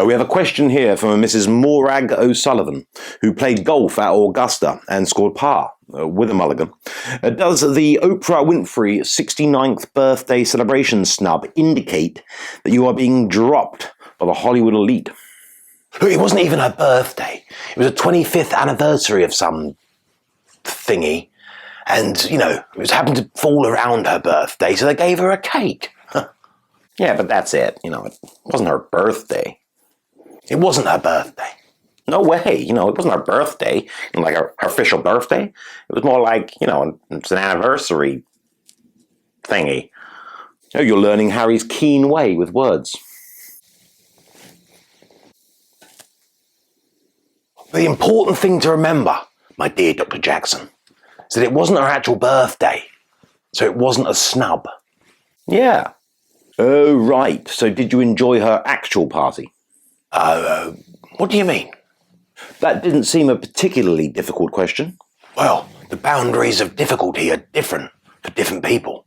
We have a question here from a Mrs. Morag O'Sullivan, who played golf at Augusta and scored par with a mulligan. Does the Oprah Winfrey 69th birthday celebration snub indicate that you are being dropped by the Hollywood elite? Look, it wasn't even her birthday. It was a 25th anniversary of some thingy. And, you know, it was happened to fall around her birthday, so they gave her a cake. Yeah, but that's it. You know, it wasn't her birthday. It wasn't her birthday. No way. You know, it wasn't her birthday, like her official birthday. It was more like, you know, it's an anniversary thingy. You know, you're learning Harry's keen way with words. The important thing to remember, my dear Dr. Jackson, is that it wasn't her actual birthday, so it wasn't a snub. Yeah. Oh, right. So did you enjoy her actual party? What do you mean? That didn't seem a particularly difficult question. Well, the boundaries of difficulty are different for different people.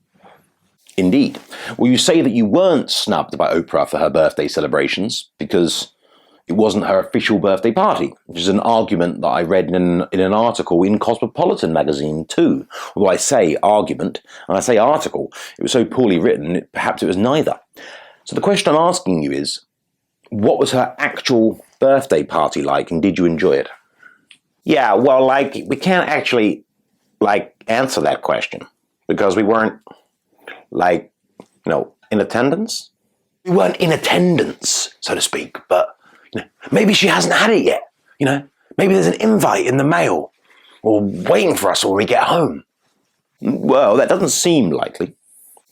Indeed. Well, you say that you weren't snubbed by Oprah for her birthday celebrations because it wasn't her official birthday party, which is an argument that I read in an article in Cosmopolitan magazine too. Although I say argument and I say article, it was so poorly written, perhaps it was neither. So the question I'm asking you is, what was her actual birthday party like, and did you enjoy it? Yeah, well, like, we can't actually, like, answer that question because we weren't, like, you know, in attendance. We weren't in attendance, so to speak, but, you know, maybe she hasn't had it yet, you know? Maybe there's an invite in the mail or waiting for us when we get home. Well, that doesn't seem likely.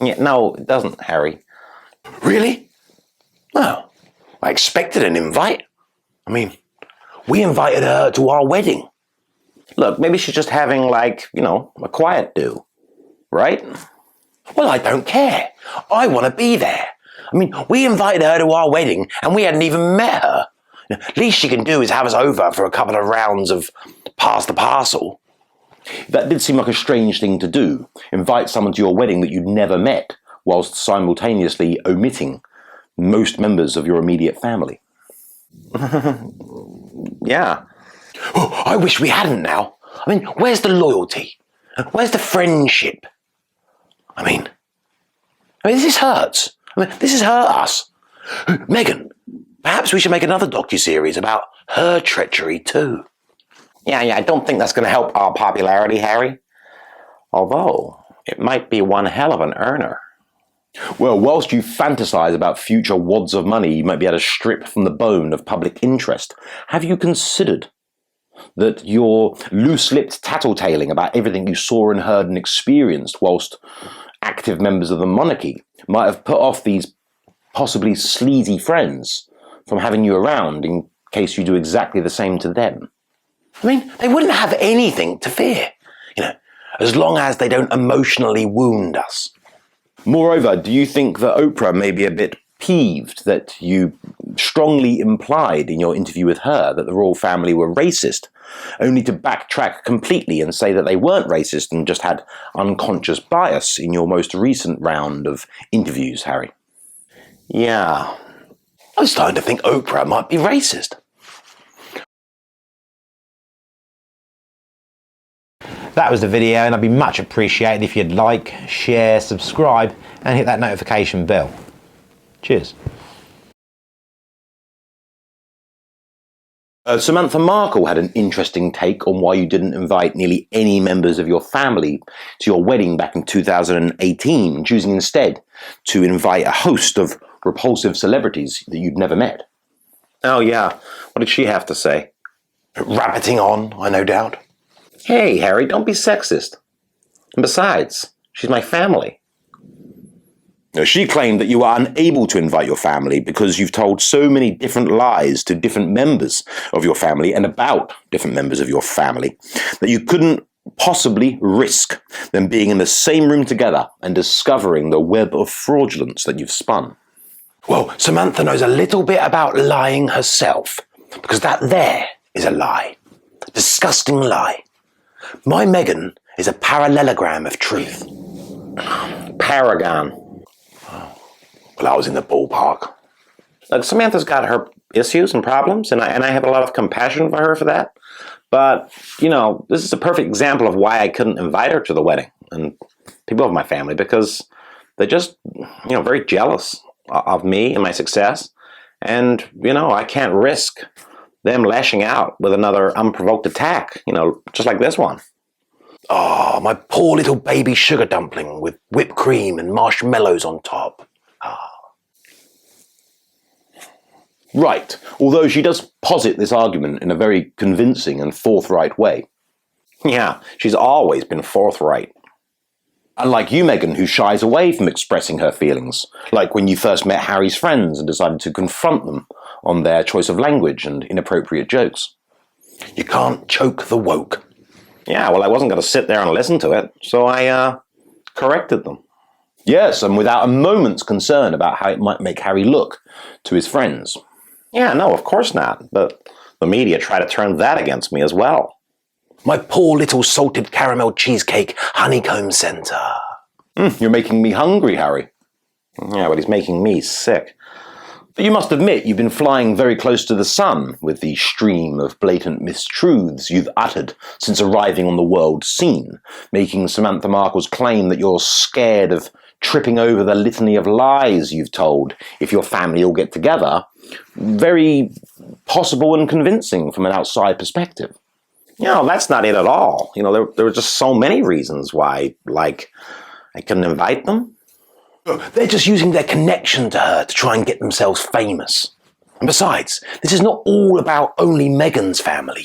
Yeah, no, it doesn't, Harry. Really? Well, I expected an invite. I mean, we invited her to our wedding. Look, maybe she's just having, like, you know, a quiet do, right? Well, I don't care. I want to be there. I mean, we invited her to our wedding and we hadn't even met her. Least she can do is have us over for a couple of rounds of pass the parcel. That did seem like a strange thing to do. Invite someone to your wedding that you'd never met, whilst simultaneously omitting most members of your immediate family. Yeah. Oh, I wish we hadn't now. I mean, where's the loyalty? Where's the friendship? I mean, this hurts. I mean, this has hurt us. Meghan, perhaps we should make another docuseries about her treachery too. Yeah, I don't think that's going to help our popularity, Harry. Although, it might be one hell of an earner. Well, whilst you fantasize about future wads of money you might be able to strip from the bone of public interest, have you considered that your loose-lipped tattletaling about everything you saw and heard and experienced whilst active members of the monarchy might have put off these possibly sleazy friends from having you around in case you do exactly the same to them? I mean, they wouldn't have anything to fear, you know, as long as they don't emotionally wound us. Moreover, do you think that Oprah may be a bit peeved that you strongly implied in your interview with her that the royal family were racist, only to backtrack completely and say that they weren't racist and just had unconscious bias in your most recent round of interviews, Harry? Yeah, I'm starting to think Oprah might be racist. That was the video, and I'd be much appreciated if you'd like, share, subscribe, and hit that notification bell. Cheers. Samantha Markle had an interesting take on why you didn't invite nearly any members of your family to your wedding back in 2018, choosing instead to invite a host of repulsive celebrities that you'd never met. Oh yeah, what did she have to say? Rabbiting on, I no doubt. Hey, Harry, don't be sexist. And besides, she's my family. She claimed that you are unable to invite your family because you've told so many different lies to different members of your family and about different members of your family that you couldn't possibly risk them being in the same room together and discovering the web of fraudulence that you've spun. Well, Samantha knows a little bit about lying herself, because that there is a lie. A disgusting lie. My Meghan is a parallelogram of truth. Paragon. Well, I was in the ballpark. Like, Samantha's got her issues and problems, and I have a lot of compassion for her for that. But, this is a perfect example of why I couldn't invite her to the wedding, and people of my family, because they're just, very jealous of me and my success. And, I can't risk them lashing out with another unprovoked attack, just like this one. Oh, my poor little baby sugar dumpling with whipped cream and marshmallows on top. Right, although she does posit this argument in a very convincing and forthright way. Yeah, she's always been forthright. Unlike you, Meghan, who shies away from expressing her feelings, like when you first met Harry's friends and decided to confront them on their choice of language and inappropriate jokes. You can't choke the woke. Yeah, well, I wasn't going to sit there and listen to it, so I corrected them. Yes, and without a moment's concern about how it might make Harry look to his friends. Yeah, no, of course not, but the media try to turn that against me as well. My poor little salted caramel cheesecake honeycomb center. You're making me hungry, Harry. Yeah, but he's making me sick. But you must admit you've been flying very close to the sun with the stream of blatant mistruths you've uttered since arriving on the world scene, making Samantha Markle's claim that you're scared of tripping over the litany of lies you've told if your family all get together very possible and convincing from an outside perspective. That's not it at all. There were just so many reasons why, like, I couldn't invite them. They're just using their connection to her to try and get themselves famous. And besides, this is not all about only Meghan's family,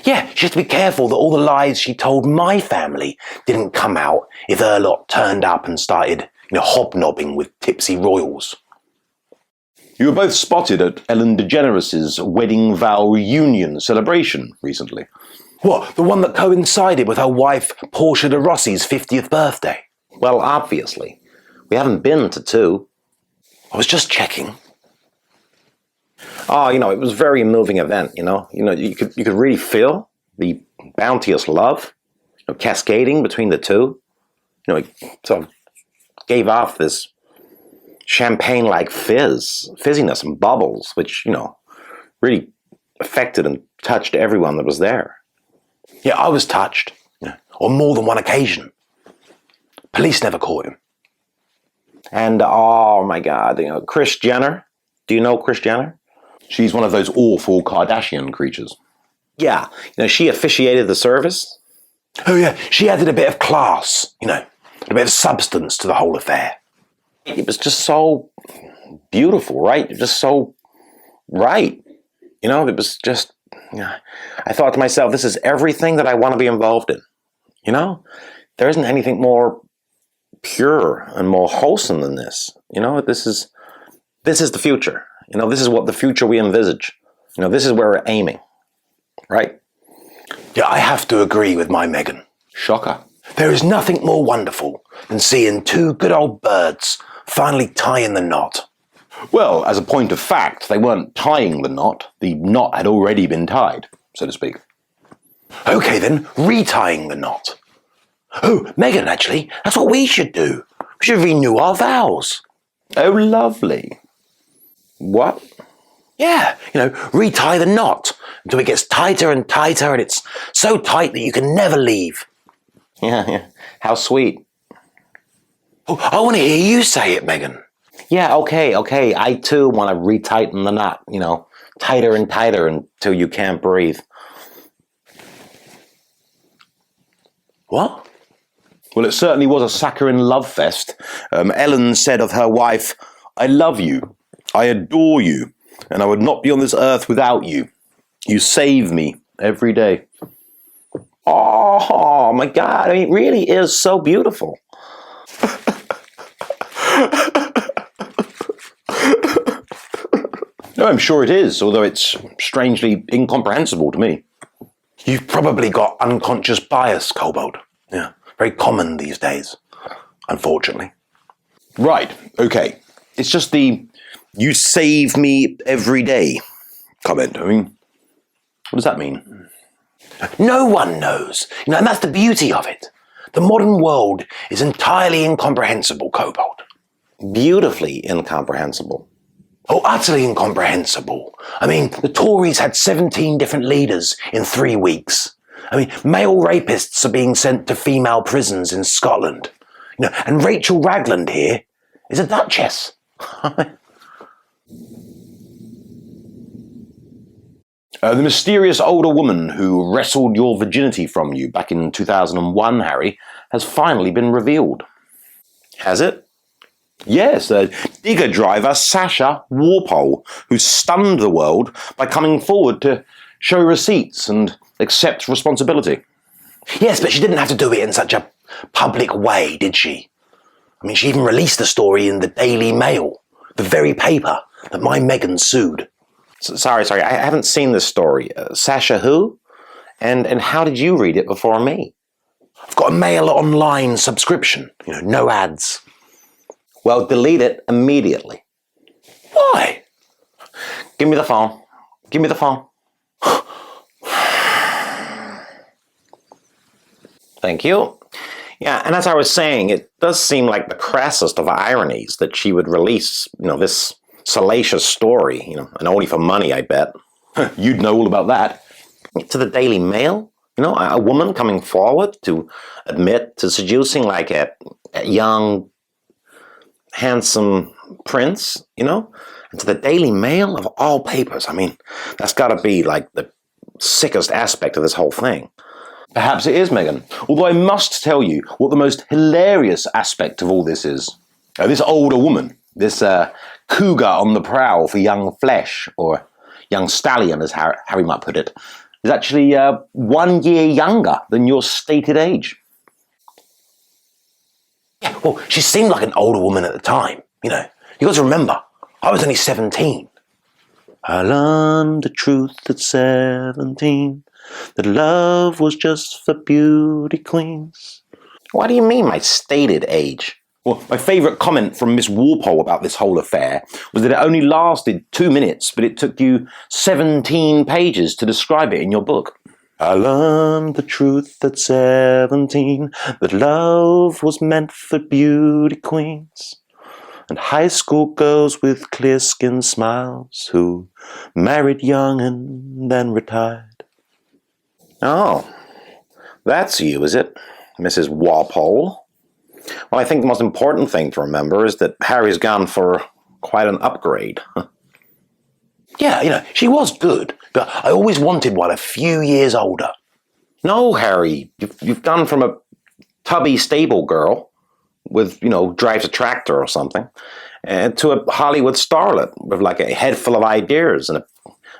Yeah, she has to be careful that all the lies she told my family didn't come out if her lot turned up and started, hobnobbing with tipsy royals. You were both spotted at Ellen DeGeneres' wedding vow reunion celebration recently. What, the one that coincided with her wife Portia de Rossi's 50th birthday? Well, obviously. We haven't been to two. I was just checking. Oh, it was a very moving event, you could really feel the bounteous love, cascading between the two. It sort of gave off this champagne-like fizziness and bubbles, which, really affected and touched everyone that was there. Yeah, I was touched, on more than one occasion. Police never caught him. And, oh my God, Kris Jenner. Do you know Kris Jenner? She's one of those awful Kardashian creatures. Yeah, she officiated the service. Oh yeah, she added a bit of class, a bit of substance to the whole affair. It was just so beautiful, right? Just so right. It was just, I thought to myself, this is everything that I want to be involved in. There isn't anything more pure and more wholesome than this. This is the future. This is what the future we envisage. This is where we're aiming, right? Yeah, I have to agree with my Meghan. Shocker. There is nothing more wonderful than seeing two good old birds finally tying the knot. Well, as a point of fact, they weren't tying the knot. The knot had already been tied, so to speak. Okay then, retying the knot. Oh, Meghan, actually, that's what we should do. We should renew our vows. Oh, lovely. What? Yeah, retie the knot until it gets tighter and tighter and it's so tight that you can never leave. Yeah. How sweet. Oh, I want to hear you say it, Meghan. Yeah, okay. I too want to retighten the knot, tighter and tighter until you can't breathe. What? Well, it certainly was a saccharine love fest. Ellen said of her wife, "I love you, I adore you, and I would not be on this earth without you. You save me every day." Oh my God, it really is so beautiful. No, I'm sure it is, although it's strangely incomprehensible to me. You've probably got unconscious bias, Kobold. Yeah, very common these days, unfortunately. Right, okay. It's just the "you save me every day" comment. I mean, what does that mean? No one knows. And that's the beauty of it. The modern world is entirely incomprehensible, Kobold. Beautifully incomprehensible. Oh, utterly incomprehensible. I mean, the Tories had 17 different leaders in 3 weeks. I mean, male rapists are being sent to female prisons in Scotland. And Rachel Ragland here is a duchess. The mysterious older woman who wrestled your virginity from you back in 2001, Harry, has finally been revealed. Has it? Yes, digger driver Sasha Walpole, who stunned the world by coming forward to show receipts and accept responsibility. Yes, but she didn't have to do it in such a public way, did she? I mean, she even released the story in the Daily Mail, the very paper that my Meghan sued. Sorry, I haven't seen this story. Sasha who? And how did you read it before me? I've got a Mail Online subscription, no ads. Well, delete it immediately. Why? Give me the phone. Give me the phone. Thank you. Yeah, and as I was saying, it does seem like the crassest of ironies that she would release, this salacious story, and only for money, I bet. You'd know all about that. To the Daily Mail? A woman coming forward to admit to seducing like a young, handsome prince, and to the Daily Mail of all papers. I mean, that's got to be like the sickest aspect of this whole thing. Perhaps it is, Meghan. Although I must tell you what the most hilarious aspect of all this is. This older woman, this cougar on the prowl for young flesh, or young stallion as Harry might put it, is actually 1 year younger than your stated age. Yeah, well, she seemed like an older woman at the time, You got to remember, I was only 17. I learned the truth at 17, that love was just for beauty queens. What do you mean, my stated age? Well, my favourite comment from Miss Walpole about this whole affair was that it only lasted 2 minutes, but it took you 17 pages to describe it in your book. I learned the truth at 17, that love was meant for beauty queens and high school girls with clear-skinned smiles who married young and then retired. Oh, that's you, is it, Mrs. Walpole? Well, I think the most important thing to remember is that Harry's gone for quite an upgrade. Yeah, she was good, but I always wanted one a few years older. No, Harry, you've gone from a tubby stable girl with, drives a tractor or something, to a Hollywood starlet with like a head full of ideas and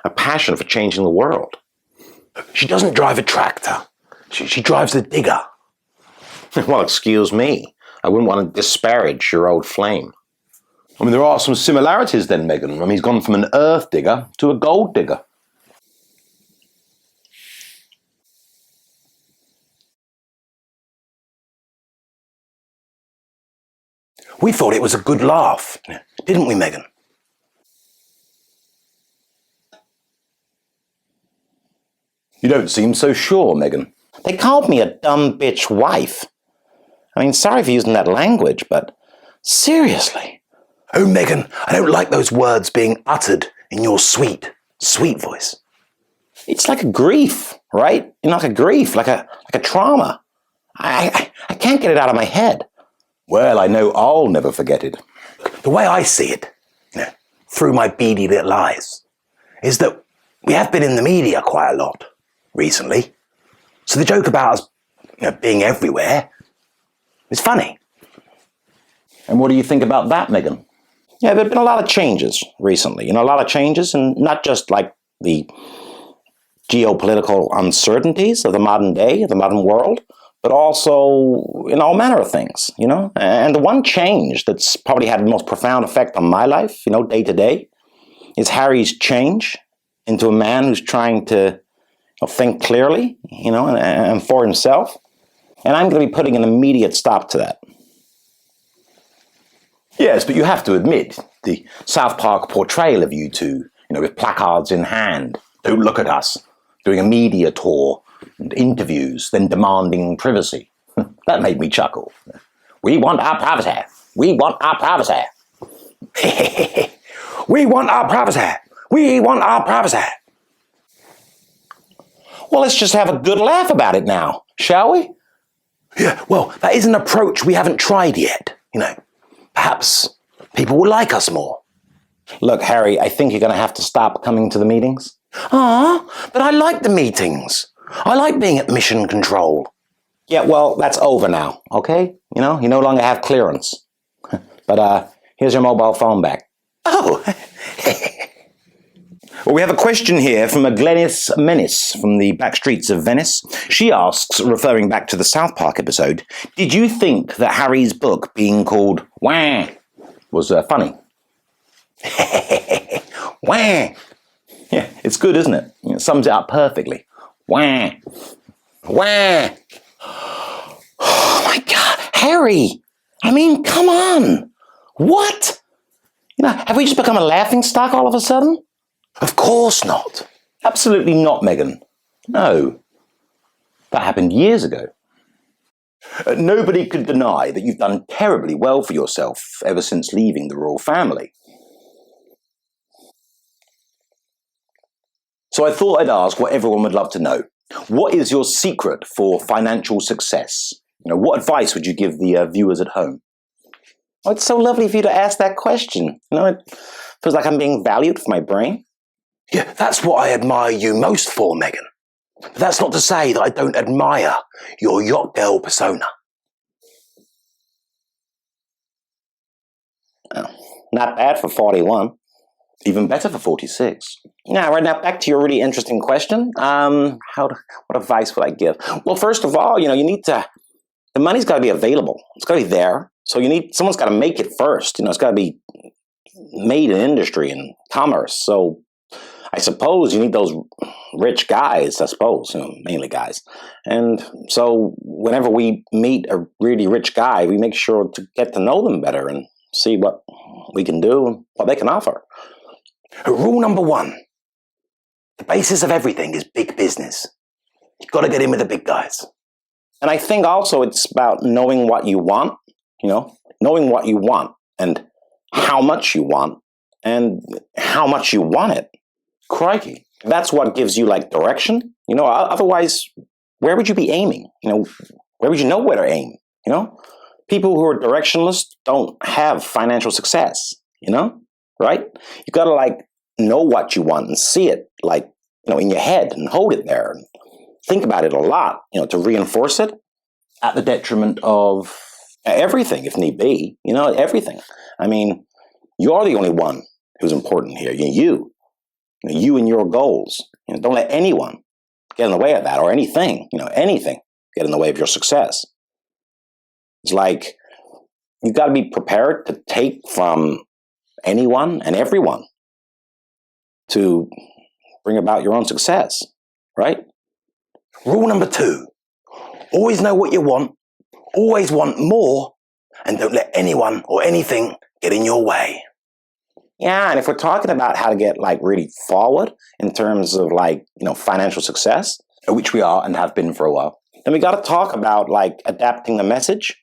a passion for changing the world. She doesn't drive a tractor. She drives a digger. Well, excuse me. I wouldn't want to disparage your old flame. I mean, there are some similarities then, Meghan. I mean, he's gone from an earth digger to a gold digger. We thought it was a good laugh, didn't we, Meghan? You don't seem so sure, Meghan. They called me a dumb bitch wife. I mean, sorry for using that language, but seriously. Oh, Meghan, I don't like those words being uttered in your sweet, sweet voice. It's like a grief, right? Like a grief, like a trauma. I can't get it out of my head. Well, I know I'll never forget it. The way I see it, through my beady little eyes, is that we have been in the media quite a lot recently. So the joke about us being everywhere is funny. And what do you think about that, Meghan? Yeah, there have been a lot of changes recently. A lot of changes, and not just like the geopolitical uncertainties of the modern day, of the modern world, but also in all manner of things, And the one change that's probably had the most profound effect on my life, day to day, is Harry's change into a man who's trying to think clearly, and for himself. And I'm going to be putting an immediate stop to that. Yes, but you have to admit, the South Park portrayal of you two, with placards in hand, don't look at us, doing a media tour and interviews, then demanding privacy. That made me chuckle. We want our privacy. We want our privacy. We want our privacy. We want our privacy. Well, let's just have a good laugh about it now, shall we? Yeah, well, that is an approach we haven't tried yet. Perhaps people will like us more. Look, Harry, I think you're going to have to stop coming to the meetings. But I like the meetings. I like being at mission control. Yeah, well, that's over now, okay? You no longer have clearance. But here's your mobile phone back. Oh. Well, we have a question here from a Glennis Menace from the back streets of Venice. She asks, referring back to the South Park episode, did you think that Harry's book being called Wah was funny? Wah. Yeah, it's good, isn't it? It sums it up perfectly. Wah. Wah. Oh my God, Harry! I mean, come on! What? Have we just become a laughing stock all of a sudden? Of course not. Absolutely not, Meghan. No. That happened years ago. Nobody could deny that you've done terribly well for yourself ever since leaving the royal family. So I thought I'd ask what everyone would love to know. What is your secret for financial success? What advice would you give the viewers at home? Oh, it's so lovely for you to ask that question. It feels like I'm being valued for my brain. Yeah, that's what I admire you most for, Meghan. But that's not to say that I don't admire your yacht girl persona. Oh, not bad for 41. Even better for 46. Now, right now, back to your really interesting question. What advice would I give? Well, first of all, the money's got to be available. It's got to be there. So someone's got to make it first. It's got to be made in industry and commerce. So I suppose you need those rich guys, mainly guys. And so whenever we meet a really rich guy, we make sure to get to know them better and see what we can do and what they can offer. Rule number 1. The basis of everything is big business. You've got to get in with the big guys. And I think also it's about knowing what you want, knowing what you want and how much you want and how much you want it. Crikey. That's what gives you direction. Otherwise, where would you be aiming? Where would you know where to aim? People who are directionless don't have financial success, right? You got to know what you want and see it in your head and hold it there and think about it a lot, to reinforce it at the detriment of everything, if need be, everything. I mean, you're the only one who's important here. You and your goals. Don't let anyone get in the way of that or anything get in the way of your success. It's you've got to be prepared to take from anyone and everyone to bring about your own success, right? Rule number 2. Always know what you want, always want more, and don't let anyone or anything get in your way. Yeah, and if we're talking about how to get really forward in terms of financial success, which we are and have been for a while, then we got to talk about adapting the message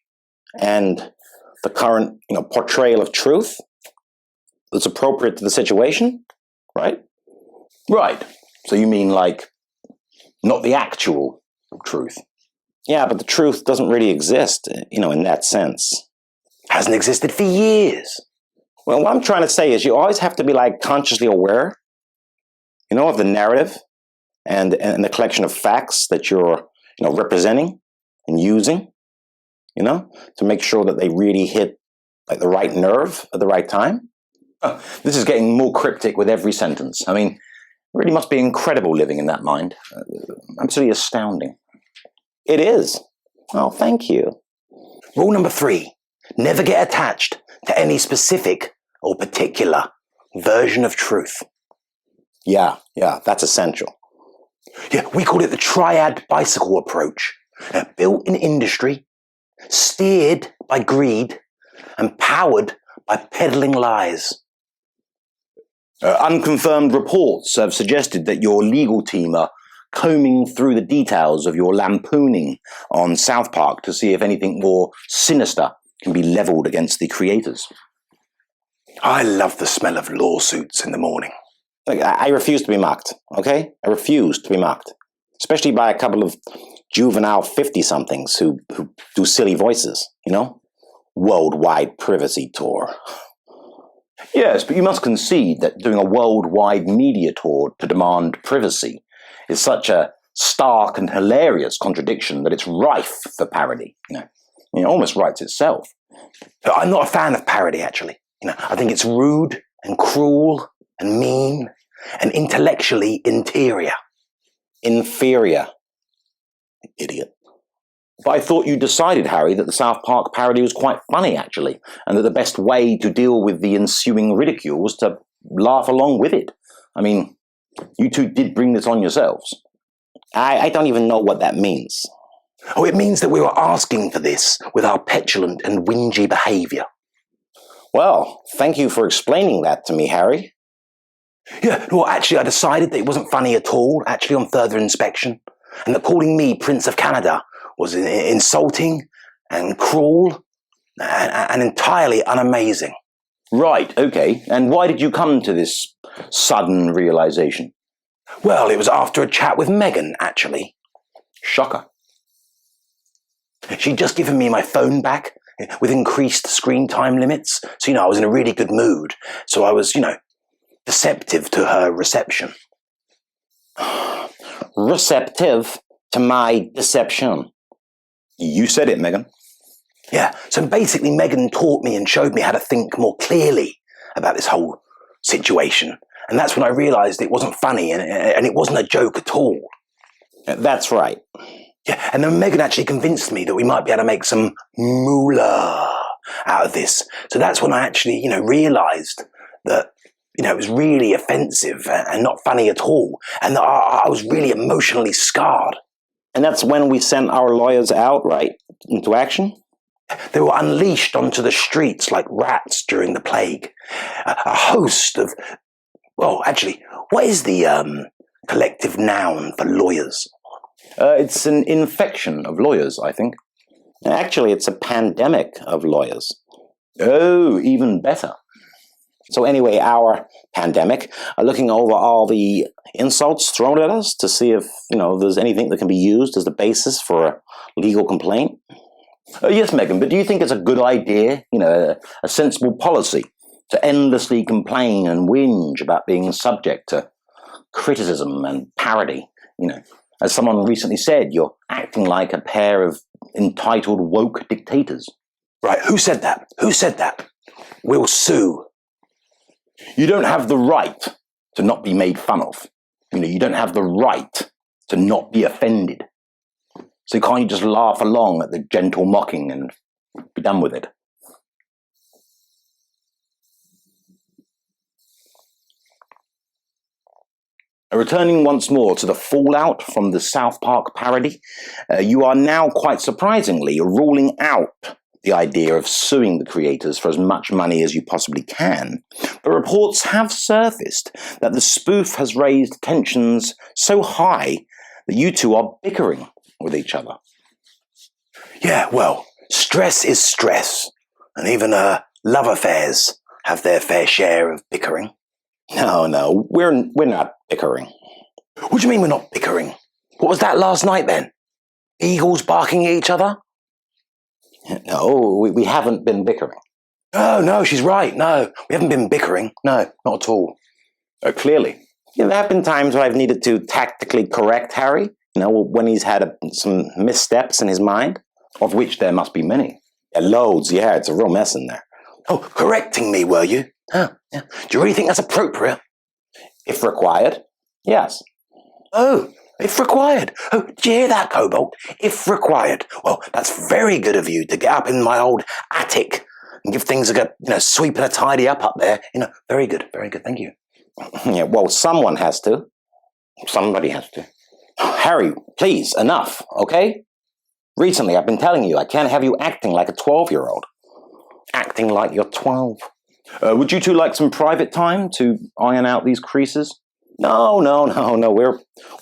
and the current portrayal of truth that's appropriate to the situation, right? Right. So you mean not the actual truth? Yeah, but the truth doesn't really exist, in that sense. Hasn't existed for years. Well, what I'm trying to say is you always have to be consciously aware, of the narrative and the collection of facts that you're, representing and using, to make sure that they really hit the right nerve at the right time. This is getting more cryptic with every sentence. I mean, it really must be incredible living in that mind. Absolutely astounding. It is. Oh, thank you. Rule number 3. Never get attached to any specific or particular version of truth. Yeah, that's essential. Yeah, we call it the triad bicycle approach. Built in industry, steered by greed, and powered by peddling lies. Unconfirmed reports have suggested that your legal team are combing through the details of your lampooning on South Park to see if anything more sinister can be leveled against the creators. I love the smell of lawsuits in the morning. Look, I refuse to be mocked, okay? I refuse to be mocked. Especially by a couple of juvenile 50-somethings who do silly voices, you know? Worldwide privacy tour. Yes, but you must concede that doing a worldwide media tour to demand privacy is such a stark and hilarious contradiction that it's rife for parody. It almost writes itself. I'm not a fan of parody, actually. I think it's rude and cruel and mean and intellectually interior. Inferior. Idiot. But I thought you decided, Harry, that the South Park parody was quite funny, actually, and that the best way to deal with the ensuing ridicule was to laugh along with it. I mean, you two did bring this on yourselves. I don't even know what that means. Oh, it means that we were asking for this with our petulant and whingy behaviour. Well, thank you for explaining that to me, Harry. Yeah, well, actually, I decided that it wasn't funny at all, actually, on further inspection, and that calling me Prince of Canada was insulting and cruel and entirely unamazing. Right, okay. And why did you come to this sudden realization? Well, it was after a chat with Meghan, actually. Shocker. She'd just given me my phone back with increased screen time limits. So, I was in a really good mood. So I was, receptive to her reception. Receptive to my deception. You said it, Meghan. Yeah, so basically Meghan taught me and showed me how to think more clearly about this whole situation. And that's when I realised it wasn't funny and it wasn't a joke at all. That's right. Yeah, and then Meghan actually convinced me that we might be able to make some moolah out of this. So that's when I actually, realised that, it was really offensive and not funny at all. And that I was really emotionally scarred. And that's when we sent our lawyers out, right, into action? They were unleashed onto the streets like rats during the plague. A host of... Well, actually, what is the collective noun for lawyers? It's an infection of lawyers, I think. Actually, it's a pandemic of lawyers. Oh, even better. So anyway, our pandemic are looking over all the insults thrown at us to see if, there's anything that can be used as the basis for a legal complaint. Yes, Meghan, but do you think it's a good idea, a sensible policy to endlessly complain and whinge about being subject to criticism and parody? As someone recently said, you're acting like a pair of entitled woke dictators. Right, who said that? Who said that? We'll sue. You don't have the right to not be made fun of. You don't have the right to not be offended. So can't you just laugh along at the gentle mocking and be done with it? Returning once more to the fallout from the South Park parody, you are now quite surprisingly ruling out the idea of suing the creators for as much money as you possibly can, but reports have surfaced that the spoof has raised tensions so high that you two are bickering with each other. Yeah, well, stress is stress, and even love affairs have their fair share of bickering. No, we're not bickering. What do you mean we're not bickering? What was that last night then? Eagles barking at each other? No, we haven't been bickering. Oh, no, she's right. No, we haven't been bickering. No, not at all. Clearly. There have been times when I've needed to tactically correct Harry, when he's had some missteps in his mind. Of which there must be many. Yeah, loads, yeah, it's a real mess in there. Oh, correcting me, were you? Oh, yeah. Do you really think that's appropriate? If required, yes. Oh, if required. Oh, did you hear that, Cobalt? If required. Well, that's very good of you to get up in my old attic and give things a go, sweep and a tidy up there. Very good, thank you. Yeah, well, someone has to. Somebody has to. Harry, please, enough, okay? Recently, I've been telling you, I can't have you acting like a 12-year-old. Acting like you're 12. Would you two like some private time to iron out these creases? No.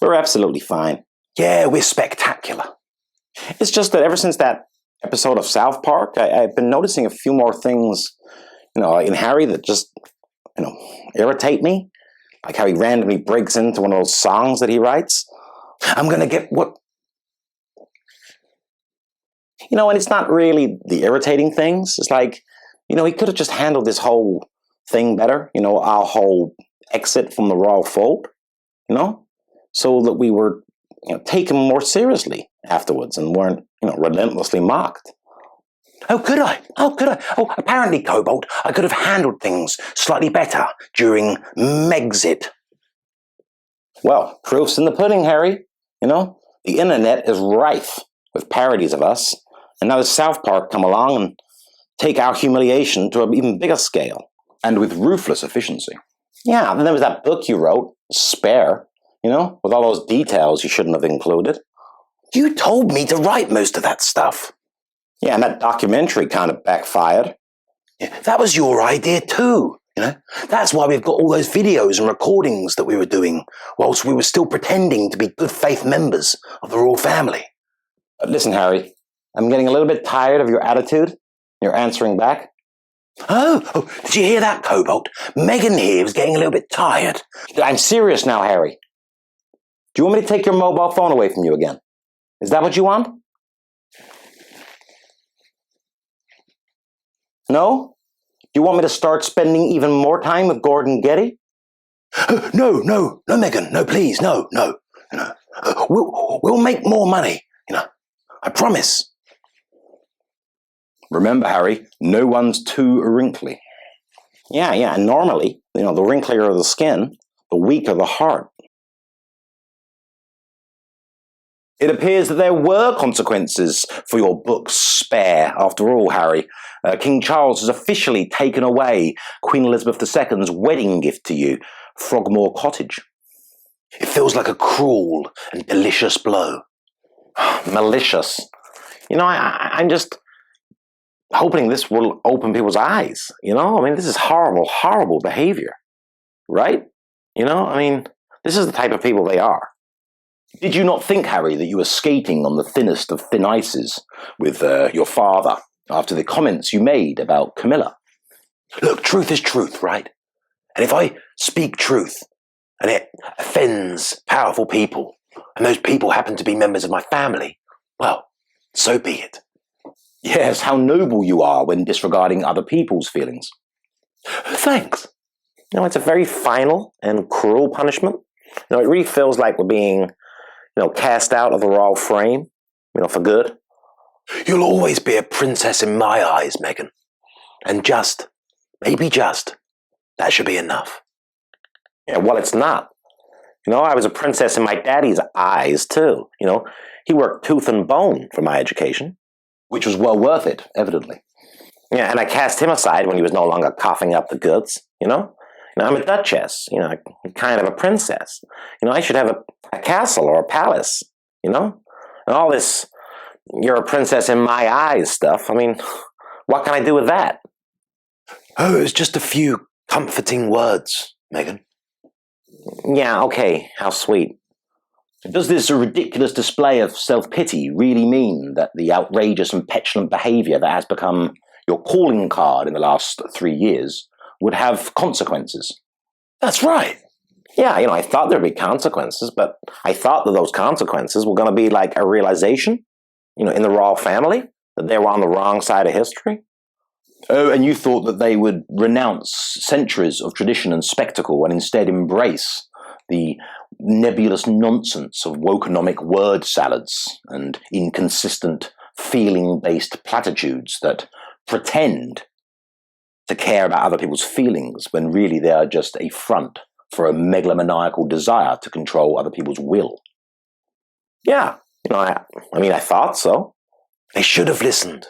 We're absolutely fine. Yeah, we're spectacular. It's just that ever since that episode of South Park, I've been noticing a few more things, in Harry that just, irritate me. Like how he randomly breaks into one of those songs that he writes. I'm going to get what... and it's not really the irritating things. It's like, he could have just handled this whole thing better. Our whole exit from the royal fold, so that we were taken more seriously afterwards and weren't, relentlessly mocked. Oh, could I? Oh, apparently, Cobalt, I could have handled things slightly better during Megxit. Well, proof's in the pudding, Harry. The internet is rife with parodies of us, and now does South Park come along and take our humiliation to an even bigger scale. And with ruthless efficiency. Yeah, and then there was that book you wrote, Spare, with all those details you shouldn't have included. You told me to write most of that stuff. Yeah, and that documentary kind of backfired. Yeah, that was your idea too, That's why we've got all those videos and recordings that we were doing whilst we were still pretending to be good faith members of the royal family. Listen, Harry, I'm getting a little bit tired of your attitude. You're answering back. Oh, did you hear that, Cobalt? Meghan here was getting a little bit tired. I'm serious now, Harry. Do you want me to take your mobile phone away from you again? Is that what you want? No? Do you want me to start spending even more time with Gordon Getty? No, Meghan, no, please, no. We'll make more money, I promise. Remember, Harry, no one's too wrinkly. Yeah, and normally, the wrinklier the skin, the weaker the heart. It appears that there were consequences for your book Spare, after all, Harry. King Charles has officially taken away Queen Elizabeth II's wedding gift to you, Frogmore Cottage. It feels like a cruel and delicious blow. Malicious. I'm just hoping this will open people's eyes, this is horrible, horrible behavior, right? This is the type of people they are. Did you not think, Harry, that you were skating on the thinnest of thin ices with your father after the comments you made about Camilla? Look, truth is truth, right? And if I speak truth and it offends powerful people, and those people happen to be members of my family, well, so be it. Yes, how noble you are when disregarding other people's feelings. Thanks. It's a very final and cruel punishment. It really feels like we're being, cast out of the royal frame, for good. You'll always be a princess in my eyes, Meghan. And maybe that should be enough. Yeah, well, it's not. I was a princess in my daddy's eyes, too. He worked tooth and bone for my education. Which was well worth it, evidently. Yeah, and I cast him aside when he was no longer coughing up the goods, I'm a duchess, kind of a princess. I should have a castle or a palace, and all this, you're a princess in my eyes stuff. What can I do with that? Oh, it was just a few comforting words, Meghan. Yeah, okay, how sweet. Does this ridiculous display of self-pity really mean that the outrageous and petulant behavior that has become your calling card in the last 3 years would have consequences? That's right. Yeah, I thought there'd be consequences, but I thought that those consequences were going to be like a realization, in the royal family, that they were on the wrong side of history. Oh, and you thought that they would renounce centuries of tradition and spectacle and instead embrace the nebulous nonsense of wokenomic word salads and inconsistent feeling-based platitudes that pretend to care about other people's feelings when really they are just a front for a megalomaniacal desire to control other people's will. Yeah, I thought so. They should have listened.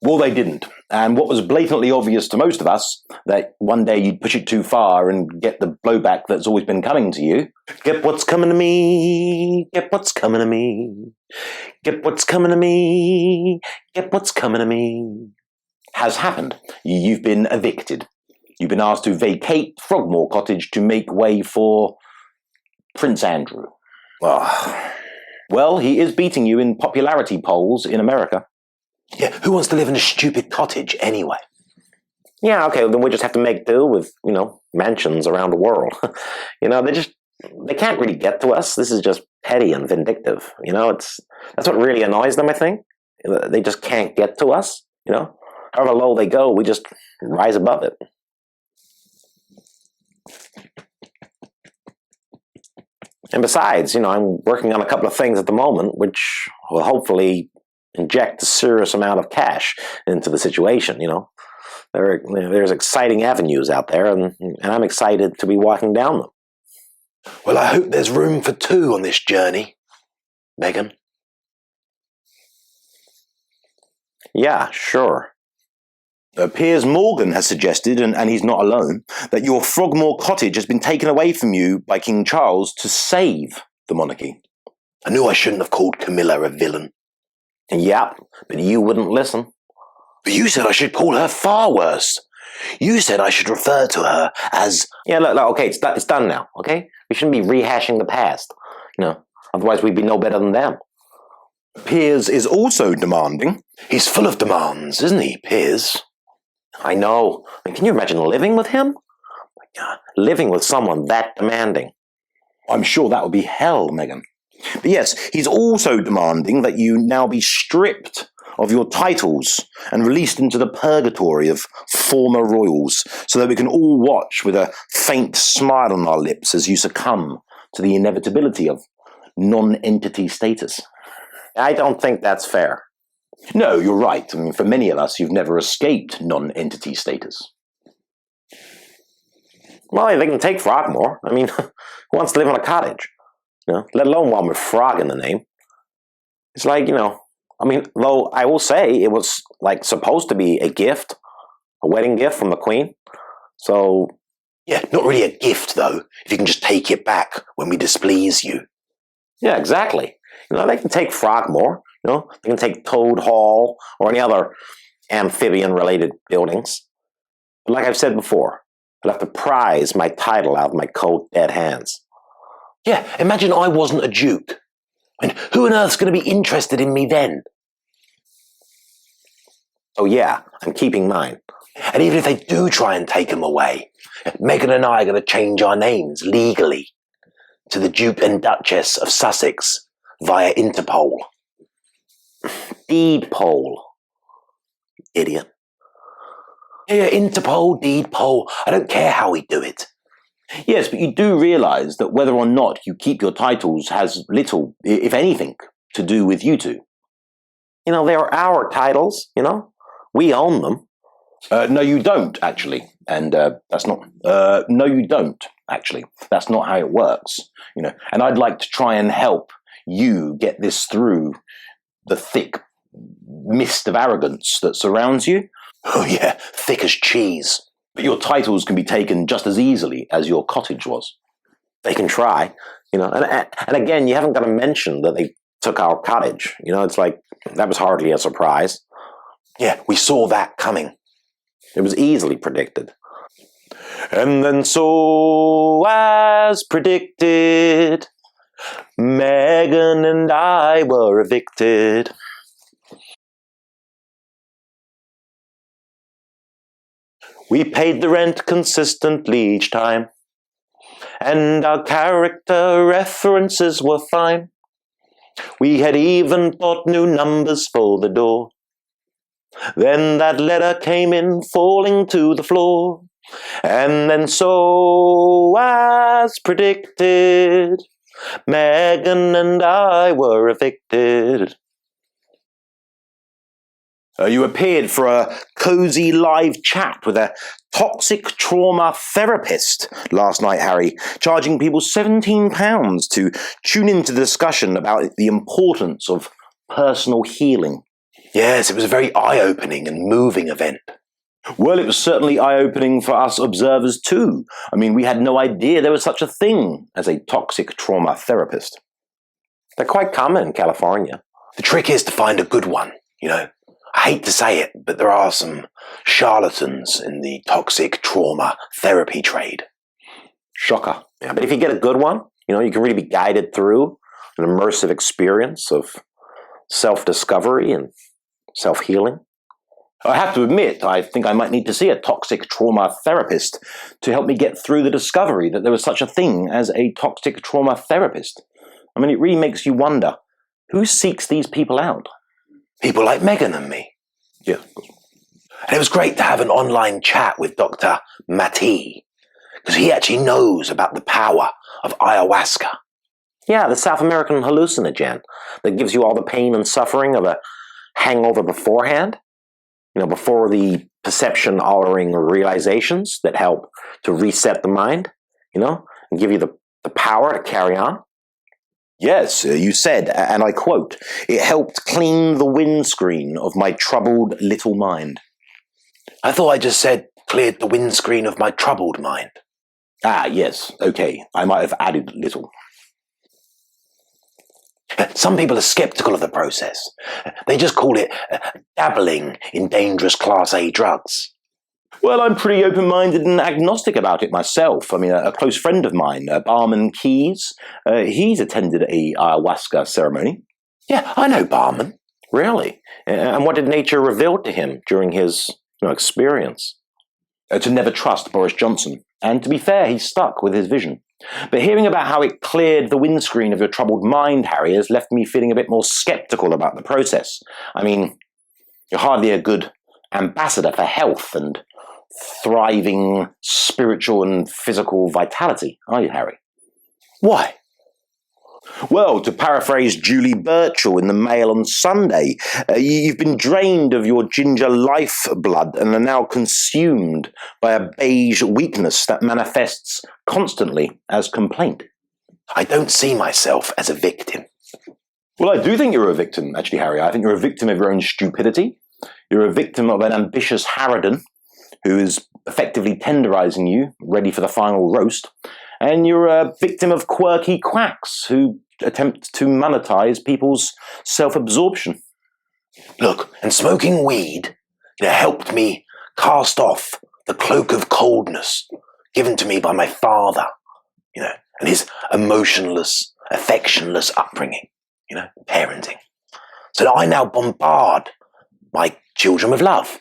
Well, they didn't. And what was blatantly obvious to most of us, that one day you'd push it too far and get the blowback that's always been coming to you. Get what's coming to me, get what's coming to me, get what's coming to me, get what's coming to me. Has happened. You've been evicted. You've been asked to vacate Frogmore Cottage to make way for Prince Andrew. Well, he is beating you in popularity polls in America. Yeah, who wants to live in a stupid cottage anyway? Yeah, okay, then we just have to make do with, mansions around the world. They can't really get to us. This is just petty and vindictive. That's what really annoys them, I think. They just can't get to us, However low they go, we just rise above it. And besides, I'm working on a couple of things at the moment, which will hopefully inject a serious amount of cash into the situation, There's exciting avenues out there, and I'm excited to be walking down them. Well, I hope there's room for two on this journey, Meghan. Yeah, sure. Piers Morgan has suggested, and he's not alone, that your Frogmore cottage has been taken away from you by King Charles to save the monarchy. I knew I shouldn't have called Camilla a villain. Yeah, but you wouldn't listen. But you said I should call her far worse. You said I should refer to her as... Yeah, look, okay, it's done now, okay? We shouldn't be rehashing the past. Otherwise we'd be no better than them. Piers is also demanding. He's full of demands, isn't he, Piers? I know. Can you imagine living with him? Living with someone that demanding. I'm sure that would be hell, Meghan. But yes, he's also demanding that you now be stripped of your titles and released into the purgatory of former royals, so that we can all watch with a faint smile on our lips as you succumb to the inevitability of non-entity status. I don't think that's fair. No, you're right. For many of us, you've never escaped non-entity status. Well, they can take Frogmore. Who wants to live in a cottage? Let alone one with frog in the name. It's like, though I will say it was supposed to be a gift, a wedding gift from the Queen. So, yeah, not really a gift though, if you can just take it back when we displease you. Yeah, exactly. They can take Frogmore, they can take Toad Hall or any other amphibian-related buildings. But like I've said before, I'll have to prize my title out of my cold, dead hands. Yeah, imagine I wasn't a duke. Who on earth's going to be interested in me then? Oh yeah, I'm keeping mine. And even if they do try and take them away, Meghan and I are going to change our names legally to the Duke and Duchess of Sussex via Interpol. Deed poll. Idiot. Yeah, Interpol, deed poll. I don't care how we do it. Yes, but you do realise that whether or not you keep your titles has little, if anything, to do with you two. They're our titles, We own them. No, you don't, actually. And that's not... no, you don't, actually. That's not how it works. And I'd like to try and help you get this through the thick mist of arrogance that surrounds you. Oh yeah, thick as cheese. But your titles can be taken just as easily as your cottage was. They can try, And again, you haven't got to mention that they took our cottage. It's like, that was hardly a surprise. Yeah, we saw that coming. It was easily predicted. And then so, as predicted, Meghan and I were evicted. We paid the rent consistently each time, and our character references were fine. We had even bought new numbers for the door. Then that letter came in, falling to the floor. And then so, as predicted, Meghan and I were evicted. You appeared for a cosy live chat with a toxic trauma therapist last night, Harry, charging people £17 to tune into the discussion about the importance of personal healing. Yes, it was a very eye-opening and moving event. Well, it was certainly eye-opening for us observers too. We had no idea there was such a thing as a toxic trauma therapist. They're quite common in California. The trick is to find a good one, I hate to say it, but there are some charlatans in the toxic trauma therapy trade. Shocker. Yeah, but if you get a good one, you can really be guided through an immersive experience of self-discovery and self-healing. I have to admit, I think I might need to see a toxic trauma therapist to help me get through the discovery that there was such a thing as a toxic trauma therapist. I mean, it really makes you wonder, who seeks these people out? People like Meghan and me. Yeah, of course. And it was great to have an online chat with Dr. Mati, because he actually knows about the power of ayahuasca. Yeah, the South American hallucinogen that gives you all the pain and suffering of a hangover beforehand. You know, before the perception-altering realizations that help to reset the mind, you know, and give you the power to carry on. Yes, you said, and I quote, "It helped clean the windscreen of my troubled little mind." I thought I just said cleared the windscreen of my troubled mind. Ah, yes, okay, I might have added little. Some people are skeptical of the process. They just call it dabbling in dangerous Class A drugs. Well, I'm pretty open-minded and agnostic about it myself. I mean, a close friend of mine, Barman Keys, he's attended a ayahuasca ceremony. Yeah, I know Barman. Really? And what did nature reveal to him during his experience? To never trust Boris Johnson. And to be fair, he stuck with his vision. But hearing about how it cleared the windscreen of your troubled mind, Harry, has left me feeling a bit more skeptical about the process. I mean, you're hardly a good ambassador for health and thriving spiritual and physical vitality, are you, Harry? Why? Well, to paraphrase Julie Burchill in the Mail on Sunday, you've been drained of your ginger lifeblood and are now consumed by a beige weakness that manifests constantly as complaint. I don't see myself as a victim. Well, I do think you're a victim, actually, Harry. I think you're a victim of your own stupidity. You're a victim of an ambitious harridan who is effectively tenderizing you, ready for the final roast. And you're a victim of quirky quacks who attempt to monetize people's self-absorption. Look, and smoking weed helped me cast off the cloak of coldness given to me by my father, and his emotionless, affectionless upbringing, parenting. So that I now bombard my children with love,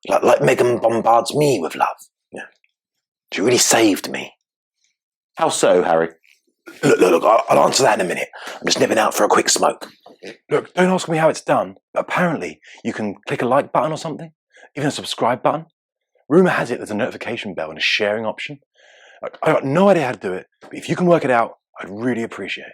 like Meghan bombards me with love. She really saved me. How so, Harry? Look, I'll answer that in a minute. I'm just nipping out for a quick smoke. Look, don't ask me how it's done, but apparently you can click a like button or something, even a subscribe button. Rumour has it there's a notification bell and a sharing option. I got no idea how to do it, but if you can work it out, I'd really appreciate it.